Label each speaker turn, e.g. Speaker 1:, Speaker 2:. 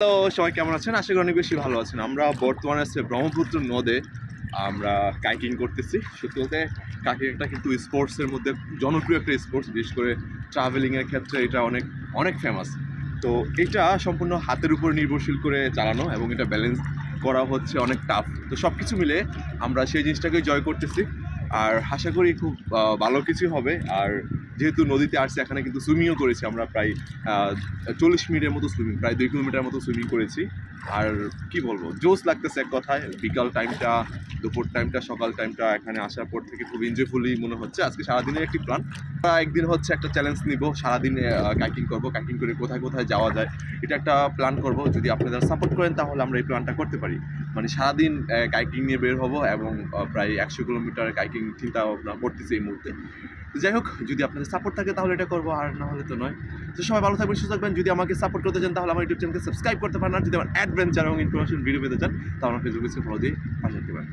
Speaker 1: তো সবাই কেমন আছেন? আশা করি অনেক বেশি ভালো আছেন। আমরা বর্তমানে আছি ব্রহ্মপুত্র নদে আমরা কাইকিং করতেছি। সত্যি বলতে কাইকিংটা কিন্তু স্পোর্টসের মধ্যে জনপ্রিয় একটা স্পোর্টস। বিশেষ করে ট্রাভেলিংয়ের ক্ষেত্রে এটা অনেক অনেক ফেমাস। তো এটা সম্পূর্ণ হাতের উপর নির্ভরশীল করে চালানো এবং এটা ব্যালেন্স করা হচ্ছে অনেক টাফ। তো সব কিছু মিলে আমরা সেই জিনিসটাকেই জয় করতেছি। আর আশা করি খুব ভালো কিছু হবে। আর যেহেতু নদীতে আসছি এখানে কিন্তু সুইমিংও করেছি আমরা প্রায় 40 মিনিটের মতো সুইমিং, প্রায় 2 কিলোমিটার মতো সুইমিং করেছি। আর কি বলবো, জোশ লাগতেছে এক কথায়। বিকাল টাইমটা, দুপুর টাইমটা, সকাল টাইমটা এখানে আসার পর থেকে খুব এনজয়ফুলি মনে হচ্ছে। আজকে সারাদিনের একটি প্ল্যান। একদিন হচ্ছে একটা চ্যালেঞ্জ নিব, সারাদিন কাইকিং করবো, কাইকিং করে কোথায় কোথায় যাওয়া যায় এটা একটা প্ল্যান করব। যদি আপনারা সাপোর্ট করেন তাহলে আমরা এই প্ল্যানটা করতে পারি। মানে সারাদিন কাইকিং নিয়ে বের হবো এবং প্রায় 100 কিলোমিটার কাইকিং চিন্তা ভাবনা করতেছি এই মুহূর্তে। তো যাই হোক, যদি আপনাদের সাপোর্ট থাকে তাহলে এটা করবো, আর না হলে তো নয়। তো সবাই ভালো থাকবেন, সুস্থ থাকবেন। যদি আমাকে সাপোর্ট করতে চান তাহলে আমার ইউটিউব চ্যানেলকে সাবস্ক্রাইব করতে পারেন। আর যদি আমার অ্যাডভেঞ্চার এবং ইনফরমেশন ভিডিও পেতে চান তাহলে আমার ফেসবুক পেজকে ফলো দিয়ে পাশে রাখতে পারেন।